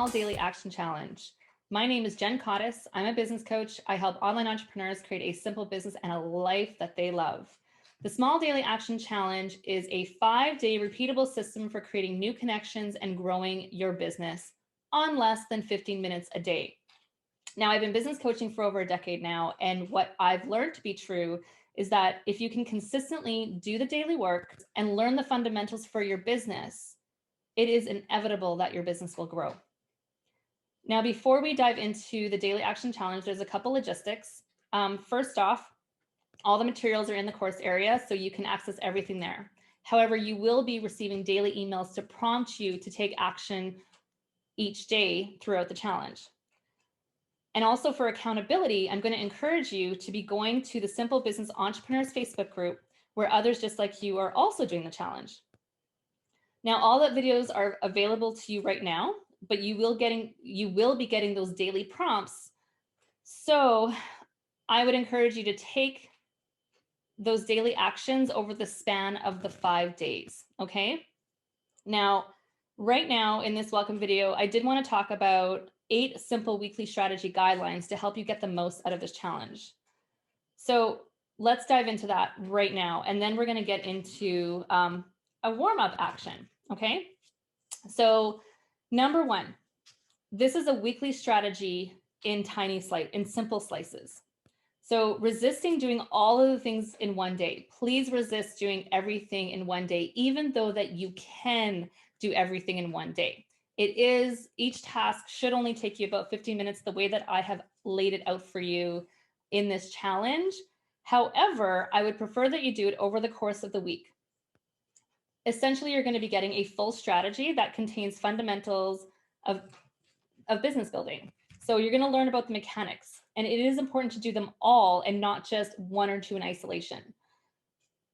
Small Daily Action Challenge. My name is Jen Cottis. I'm a business coach. I help online entrepreneurs create a simple business and a life that they love. The Small Daily Action Challenge is a 5-day repeatable system for creating new connections and growing your business on less than 15 minutes a day. Now, I've been business coaching for over a decade now, and what I've learned to be true is that if you can consistently do the daily work and learn the fundamentals for your business, it is inevitable that your business will grow. Now, before we dive into the Daily Action Challenge, there's a couple logistics. First off, all the materials are in the course area, so you can access everything there. However, you will be receiving daily emails to prompt you to take action each day throughout the challenge. And also for accountability, I'm going to encourage you to be going to the Simple Business Entrepreneurs Facebook group, where others just like you are also doing the challenge. Now, all the videos are available to you right now, but you will be getting those daily prompts. So I would encourage you to take those daily actions over the span of the 5 days. Okay. Now, right now in this welcome video, I did want to talk about 8 simple weekly strategy guidelines to help you get the most out of this challenge. So let's dive into that right now. And then we're going to get into a warm-up action. Okay. So number 1, this is a weekly strategy in simple slices. So resisting doing all of the things in one day. Please resist doing everything in one day, even though that you can do everything in one day. Each task should only take you about 15 minutes, the way that I have laid it out for you in this challenge. However, I would prefer that you do it over the course of the week. Essentially, you're going to be getting a full strategy that contains fundamentals of business building. So you're going to learn about the mechanics, and it is important to do them all and not just 1 or 2 in isolation.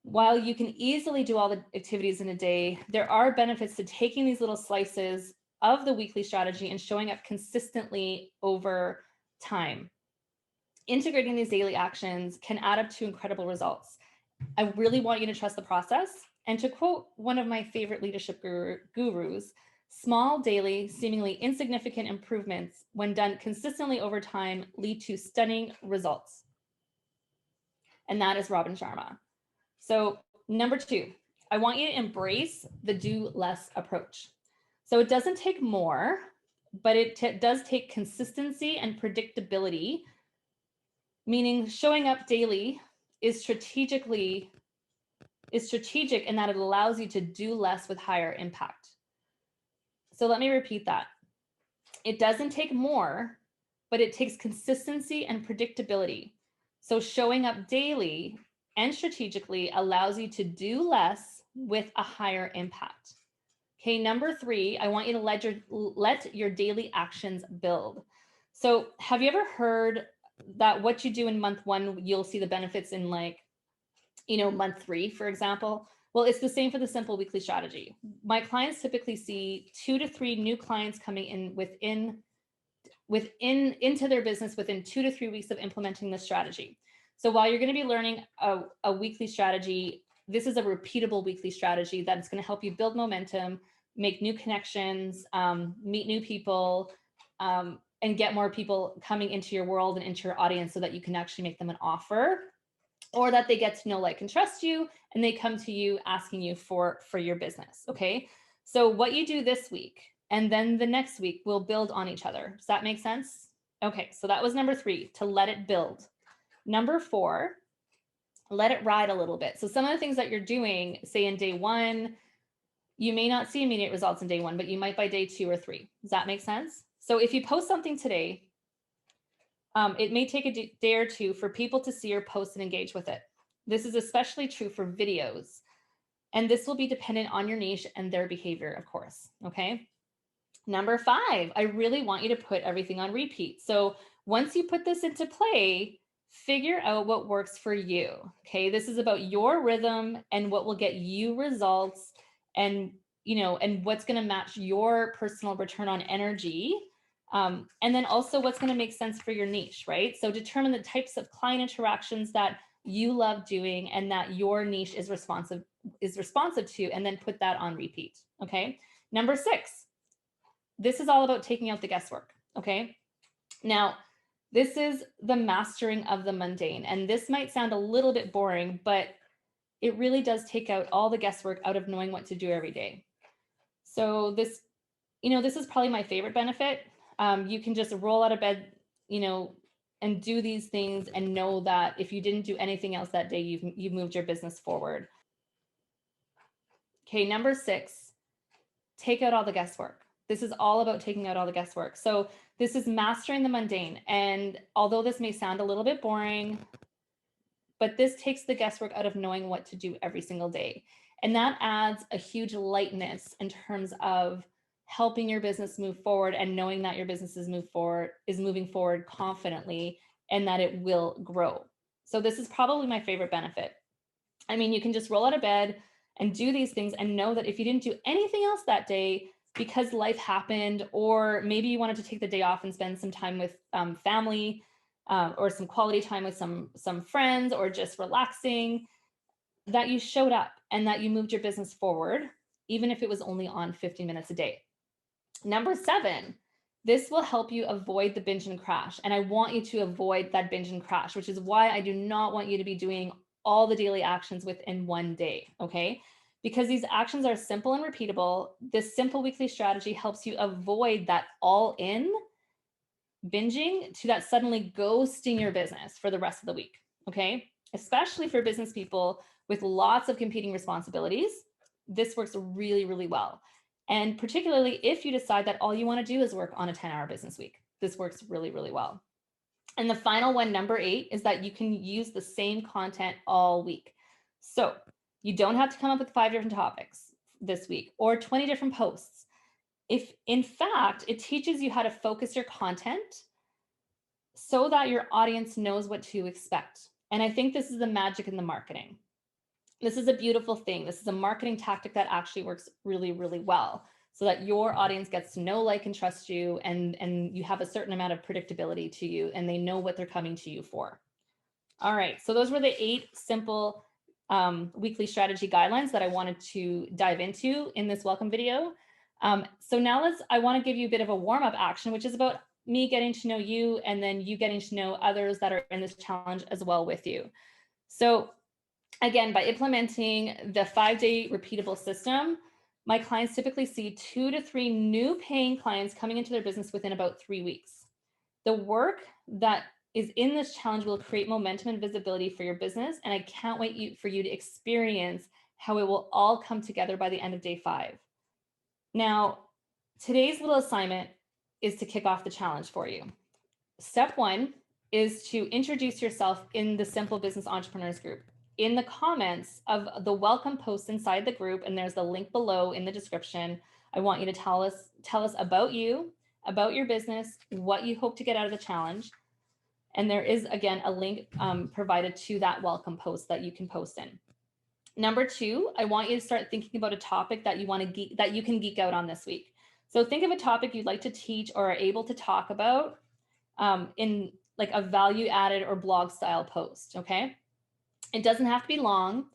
While you can easily do all the activities in a day, there are benefits to taking these little slices of the weekly strategy and showing up consistently over time. Integrating these daily actions can add up to incredible results. I really want you to trust the process. And to quote one of my favorite leadership gurus, small, daily, seemingly insignificant improvements, when done consistently over time, lead to stunning results. And that is Robin Sharma. So number 2, I want you to embrace the do less approach. So it doesn't take more, but it does take consistency and predictability, meaning showing up daily is strategic in that it allows you to do less with higher impact. So let me repeat that. It doesn't take more, but it takes consistency and predictability. So showing up daily and strategically allows you to do less with a higher impact. Okay, number 3, I want you to let your daily actions build. So have you ever heard that what you do in month 1, you'll see the benefits in month 3, for example? Well, it's the same for the simple weekly strategy. My clients typically see 2 to 3 new clients coming in into their business within 2 to 3 weeks of implementing this strategy. So while you're going to be learning a weekly strategy, this is a repeatable weekly strategy that's going to help you build momentum, make new connections, meet new people, and get more people coming into your world and into your audience so that you can actually make them an offer, or that they get to know, like, and trust you, and they come to you asking you for your business. Okay. So what you do this week and then the next week will build on each other. Does that make sense? Okay. So that was number 3, to let it build. Number 4, let it ride a little bit. So some of the things that you're doing, say in day 1, you may not see immediate results in day 1, but you might by day 2 or 3. Does that make sense? So if you post something today, it may take a day or 2 for people to see your post and engage with it. This is especially true for videos. And this will be dependent on your niche and their behavior, of course. Okay. Number 5, I really want you to put everything on repeat. So once you put this into play, figure out what works for you. Okay. This is about your rhythm and what will get you results, and what's going to match your personal return on energy. And then also what's going to make sense for your niche, right? So determine the types of client interactions that you love doing and that your niche is responsive to, and then put that on repeat. Okay. Number 6, this is all about taking out the guesswork. Okay. Now, this is the mastering of the mundane. And this might sound a little bit boring, but it really does take out all the guesswork out of knowing what to do every day. So this, this is probably my favorite benefit. You can just roll out of bed, and do these things and know that if you didn't do anything else that day, you've moved your business forward. Okay, number 6, take out all the guesswork. This is all about taking out all the guesswork. So this is mastering the mundane. And although this may sound a little bit boring, but this takes the guesswork out of knowing what to do every single day. And that adds a huge lightness in terms of helping your business move forward and knowing that your business is moving forward confidently and that it will grow. So this is probably my favorite benefit. I mean, you can just roll out of bed and do these things and know that if you didn't do anything else that day because life happened, or maybe you wanted to take the day off and spend some time with family, or some quality time with some friends, or just relaxing, that you showed up and that you moved your business forward, even if it was only on 15 minutes a day. Number 7, this will help you avoid the binge and crash. And I want you to avoid that binge and crash, which is why I do not want you to be doing all the daily actions within one day, okay? Because these actions are simple and repeatable. This simple weekly strategy helps you avoid that all in binging to that suddenly ghosting your business for the rest of the week, okay? Especially for business people with lots of competing responsibilities, this works really, really well. And particularly if you decide that all you want to do is work on a 10-hour business week, this works really, really well. And the final one, number 8, is that you can use the same content all week. So you don't have to come up with 5 different topics this week or 20 different posts. If in fact, it teaches you how to focus your content so that your audience knows what to expect. And I think this is the magic in the marketing. This is a beautiful thing. This is a marketing tactic that actually works really, really well, so that your audience gets to know, like, and trust you, and you have a certain amount of predictability to you, and they know what they're coming to you for. All right, so those were the 8 simple weekly strategy guidelines that I wanted to dive into in this welcome video. So now I want to give you a bit of a warm-up action, which is about me getting to know you and then you getting to know others that are in this challenge as well with you. So again, by implementing the 5-day repeatable system, my clients typically see 2 to 3 new paying clients coming into their business within about 3 weeks. The work that is in this challenge will create momentum and visibility for your business, and I can't wait for you to experience how it will all come together by the end of day 5. Now, today's little assignment is to kick off the challenge for you. Step 1 is to introduce yourself in the Simple Business Entrepreneurs group. In the comments of the welcome post inside the group, and there's the link below in the description, I want you to tell us about you, about your business, what you hope to get out of the challenge. And there is, again, a link provided to that welcome post that you can post in. Number 2, I want you to start thinking about a topic that you can geek out on this week. So think of a topic you'd like to teach or are able to talk about in like a value added or blog style post, okay? It doesn't have to be long.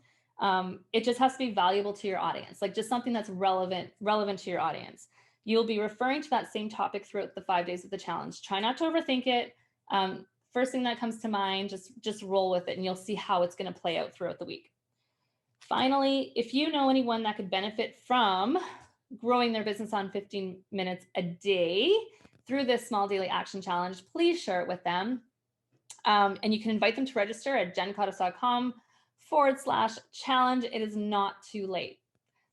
It just has to be valuable to your audience, like just something that's relevant to your audience. You'll be referring to that same topic throughout the 5 days of the challenge. Try not to overthink it. First thing that comes to mind, just roll with it and you'll see how it's going to play out throughout the week. Finally, if you know anyone that could benefit from growing their business on 15 minutes a day through this small daily action challenge, please share it with them. And you can invite them to register at jencottis.com/challenge. It is not too late.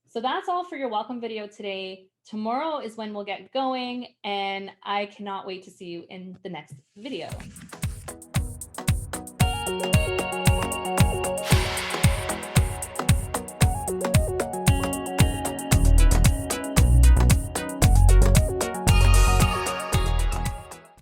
So that's all for your welcome video today. Tomorrow is when we'll get going, and I cannot wait to see you in the next video.